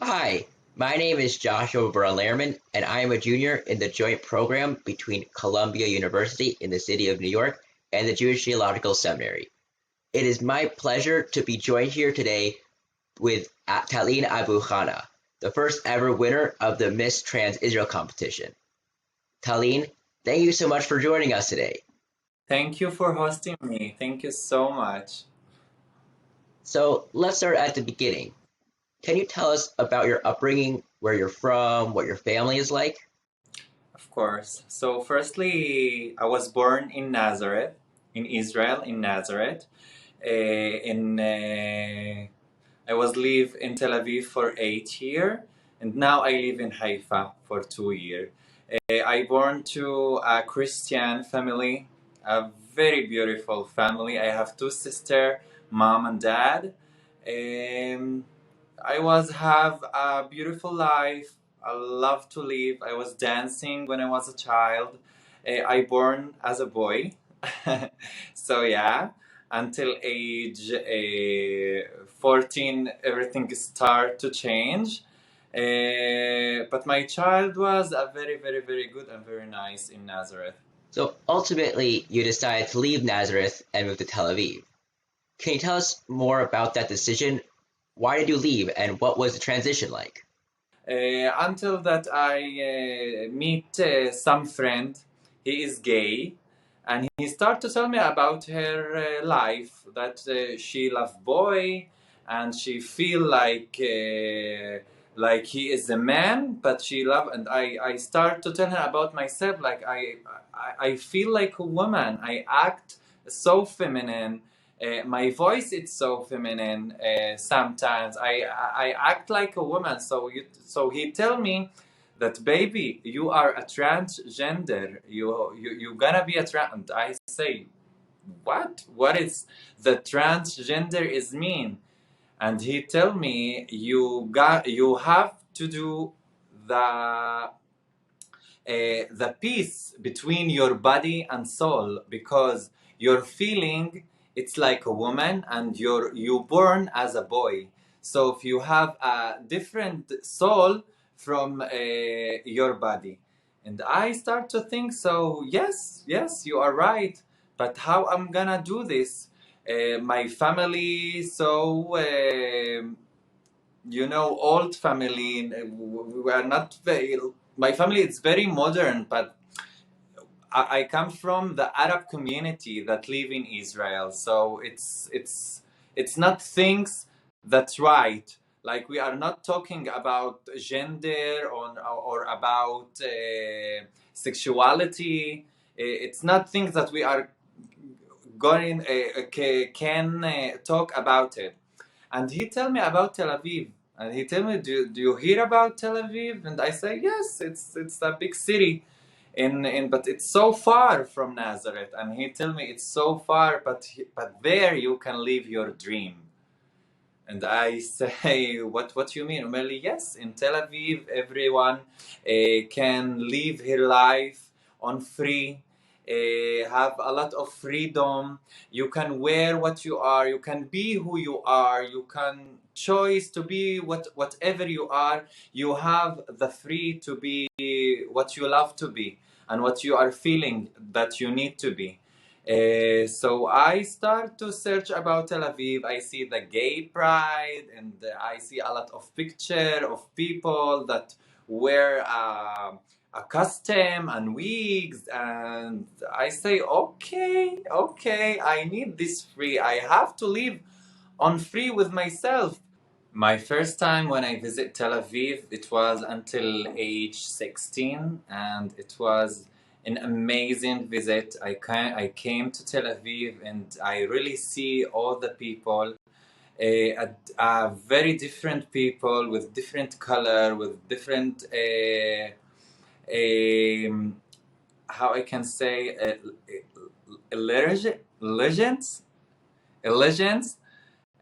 Hi, my name is Joshua Braun-Lehrman, and I am a junior in the joint program between Columbia University in the city of New York and the Jewish Theological Seminary. It is my pleasure to be joined here today with Talleen Abu Hanna, the first ever winner of the Miss Trans Israel competition. Talleen, thank you so much for joining us today. Thank you for hosting me. Thank you so much. So let's start at the beginning. Can you tell us about your upbringing, where you're from, what your family is like? Of course. So, firstly, I was born in Nazareth, in Israel, in Nazareth. I was live in Tel Aviv for 8 years, and now I live in Haifa for 2 years. I born to a Christian family, a very beautiful family. I have two sisters, mom and dad. Um, I was have a beautiful life. I love to live. I was dancing when I was a child. I born as a boy, so yeah. Until age 14, everything start to change. But my child was a very, very, very good and very nice in Nazareth. So ultimately, you decided to leave Nazareth and move to Tel Aviv. Can you tell us more about that decision? Why did you leave, and what was the transition like? Until that, I meet some friend. He is gay, and he start to tell me about her life that she love boy, and she feel like he is a man, but she love. And I start to tell her about myself. Like I feel like a woman. I act so feminine. My voice is so feminine. Sometimes I act like a woman. So he tell me that, baby, you are a transgender. You gonna be a trans. And I say, what? What is the transgender is mean? And he tell me, you have to do the peace between your body and soul, because your feeling, it's like a woman, and you born as a boy. So if you have a different soul from your body. And I start to think, so yes, you are right, but how I'm gonna do this? My family, so old family. We are not very. My family is very modern, but I come from the Arab community that live in Israel, so it's not things that's right. Like, we are not talking about gender or about sexuality. It's not things that we are going can talk about it. And he tell me about Tel Aviv. And he tell me, do you hear about Tel Aviv? And I say, yes, it's a big city, but it's so far from Nazareth. And he tell me, it's so far, but there you can live your dream. And I say, what you mean? Well, yes, in Tel Aviv, everyone can live her life on free, have a lot of freedom. You can wear what you are. You can be who you are. You can choose to be whatever you are. You have the free to be what you love to be and what you are feeling that you need to be. So I start to search about Tel Aviv. I see the gay pride, and I see a lot of picture of people that wear a costume and wigs, and I say, okay, I need this free. I have to live on free with myself. My first time when I visit Tel Aviv, it was until age 16, and it was an amazing visit. I came to Tel Aviv, and I really see all the people, very different people with different color, with different, how I can say, legends, legends.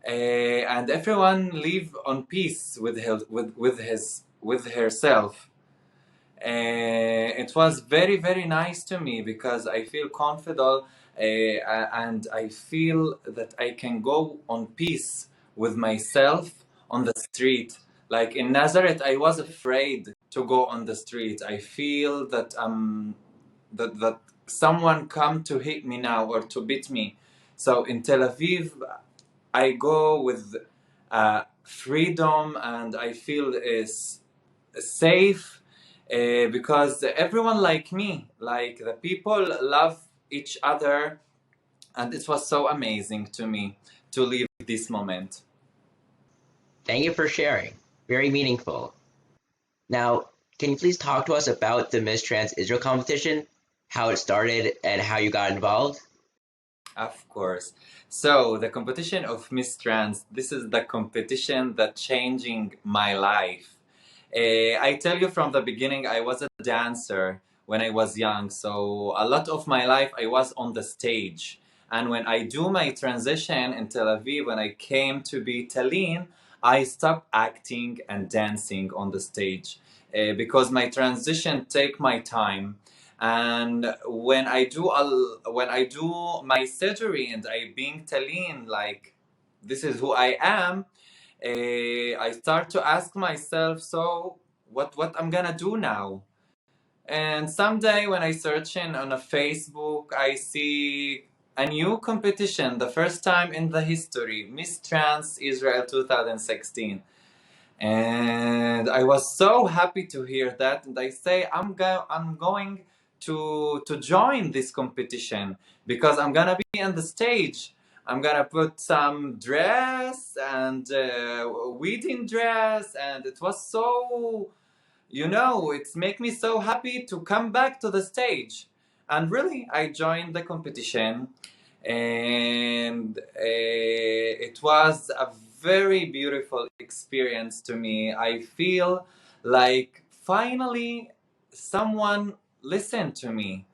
And everyone live on peace with herself. It was very, very nice to me, because I feel confident, and I feel that I can go on peace with myself on the street. Like in Nazareth, I was afraid to go on the street. I feel that that someone come to hit me now or to beat me. So in Tel Aviv, I go with freedom, and I feel is safe because everyone like me, like the people love each other, and it was so amazing to me to live this moment. Thank you for sharing. Very meaningful. Now, can you please talk to us about the Miss Trans Israel competition, how it started, and how you got involved? Of course. So the competition of Miss Trans, this is the competition that changing my life. I tell you from the beginning, I was a dancer when I was young. So a lot of my life I was on the stage. And when I do my transition in Tel Aviv, when I came to be Talleen, I stopped acting and dancing on the stage because my transition take my time. And when I do my surgery and I being Talleen, like this is who I am, I start to ask myself, so what I'm gonna do now? And someday when I search in on a Facebook, I see a new competition, the first time in the history, Miss Trans Israel 2016. And I was so happy to hear that, and I say I'm going to join this competition because I'm gonna be on the stage. I'm gonna put some dress and wedding dress, and it was so, it's make me so happy to come back to the stage. And really, I joined the competition, and it was a very beautiful experience to me. I feel like finally someone listened to me.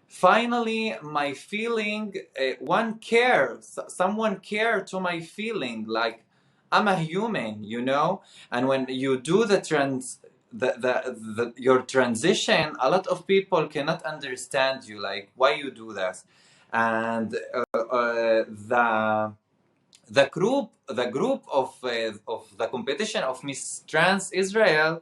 Finally, my feeling, someone care to my feeling. Like I'm a human, and when you do your transition, a lot of people cannot understand you, like why you do that. And the group of the competition of Miss Trans Israel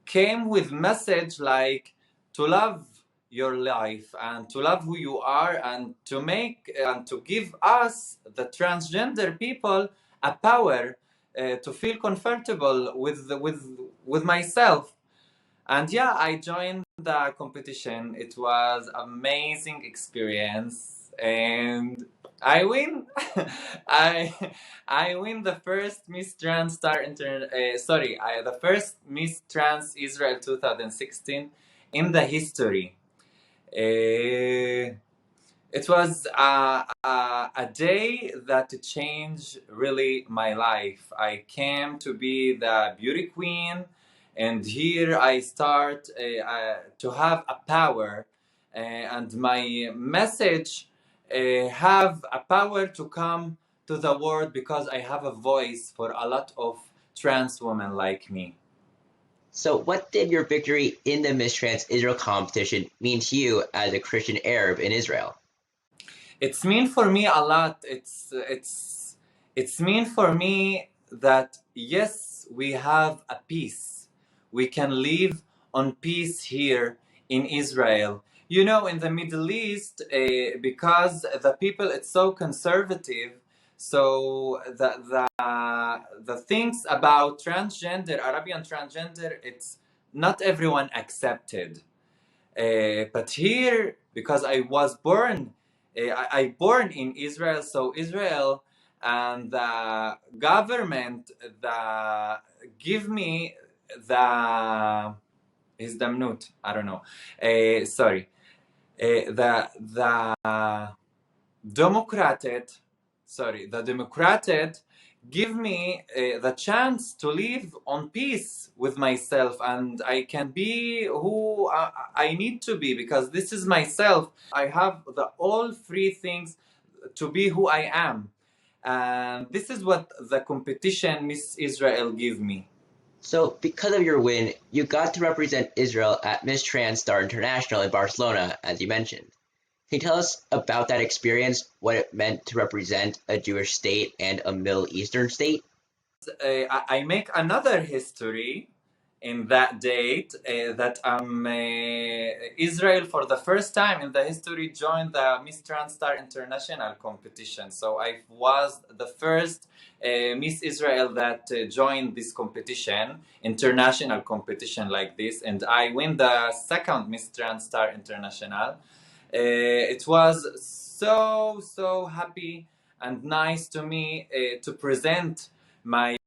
came with message like to love your life and to love who you are, and to make and to give us the transgender people a power to feel comfortable with myself. And yeah, I joined the competition. It was amazing experience, and I win. I I win the first Miss Trans Star the first Miss Trans Israel 2016 in the history. Uh, it was a day that changed really my life. I came to be the beauty queen, and here I start to have a power, and my message have a power to come to the world because I have a voice for a lot of trans women like me. So, what did your victory in the Miss Trans Israel competition mean to you as a Christian Arab in Israel? It's mean for me a lot. It's mean for me that yes, we have a peace. We can live on peace here in Israel. In the Middle East, because the people it's so conservative, so the things about transgender, Arabian transgender, it's not everyone accepted. But here, because I was born, I born in Israel, so Israel and the government the give me the Hizdamnut, I don't know, sorry, the democrated, the democrated give me the chance to live on peace with myself, and I can be who I need to be because this is myself. I have the all three things to be who I am, and this is what the competition Miss Israel give me. So, because of your win, you got to represent Israel at Miss Trans Star International in Barcelona, as you mentioned. Can you tell us about that experience, what it meant to represent a Jewish state and a Middle Eastern state? I make another history in that date, that Israel for the first time in the history joined the Miss Transstar International competition. So I was the first Miss Israel that joined this competition, international competition like this, and I win the second Miss Transstar International. It was so happy and nice to me to present my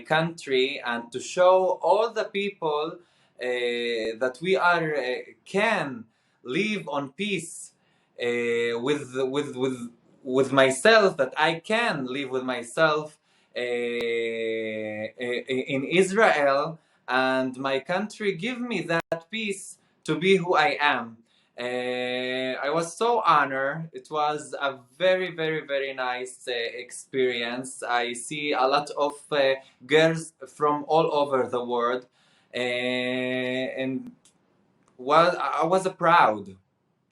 country and to show all the people that we are can live on peace with myself, that I can live with myself in Israel, and my country give me that peace to be who I am. I was so honored. It was a very nice experience. I see a lot of girls from all over the world, and I was proud.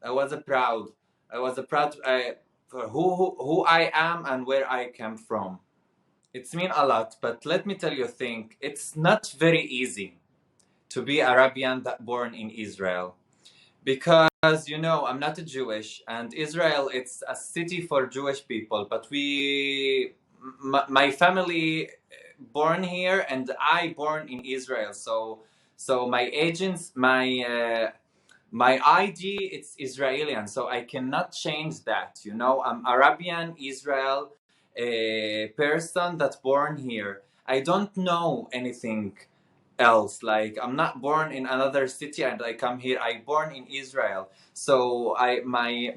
I was proud. I was proud for who I am and where I came from. It's mean a lot, but let me tell you a thing. It's not very easy to be Arabian that born in Israel, because I'm not a Jewish, and Israel, it's a city for Jewish people, but my family born here and I born in Israel, so my agents, my ID, it's Israeli, so I cannot change that. I'm Arabian Israel, a person that's born here. I don't know anything else. Like, I'm not born in another city and I come here. I born in Israel. So my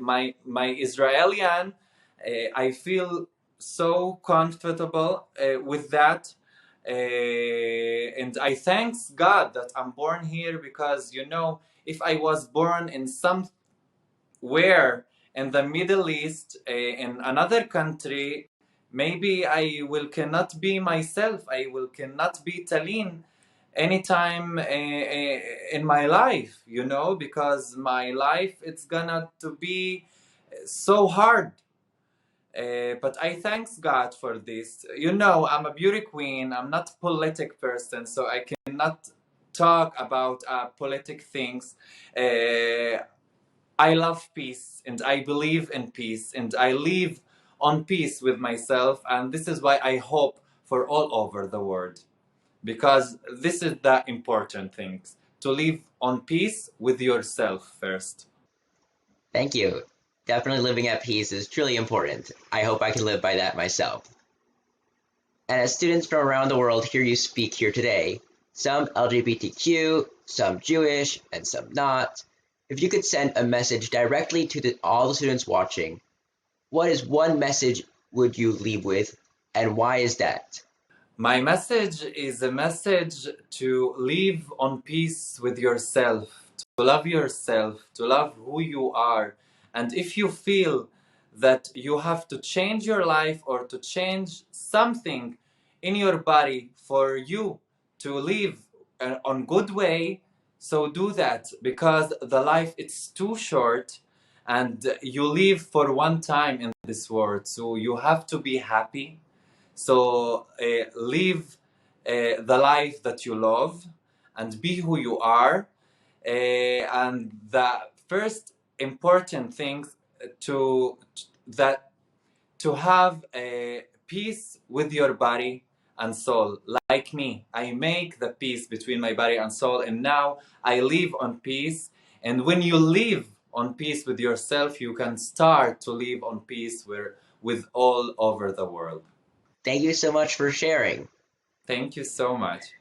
Israelian, I feel so comfortable with that. And I thanks God that I'm born here, because if I was born in somewhere in the Middle East, in another country, maybe I will cannot be myself. I will cannot be Talleen anytime in my life, because my life, it's gonna to be so hard. But I thanks God for this. I'm a beauty queen. I'm not politic person, so I cannot talk about politic things. I love peace and I believe in peace and I live on peace with myself, and this is why I hope for all over the world, because this is the important thing, to live on peace with yourself first. Thank you. Definitely living at peace is truly important. I hope I can live by that myself. And as students from around the world hear you speak here today, some LGBTQ, some Jewish, and some not, if you could send a message directly to all the students watching, what is one message would you leave with, and why is that? My message is a message to live on peace with yourself, to love yourself, to love who you are. And if you feel that you have to change your life or to change something in your body for you to live on good way, so do that, because the life, it's too short and you live for one time in this world. So you have to be happy. So live the life that you love and be who you are. And the first important thing to that to have a peace with your body and soul. Like me, I make the peace between my body and soul, and now I live on peace. And when you live on peace with yourself, you can start to live on peace with all over the world. Thank you so much for sharing. Thank you so much.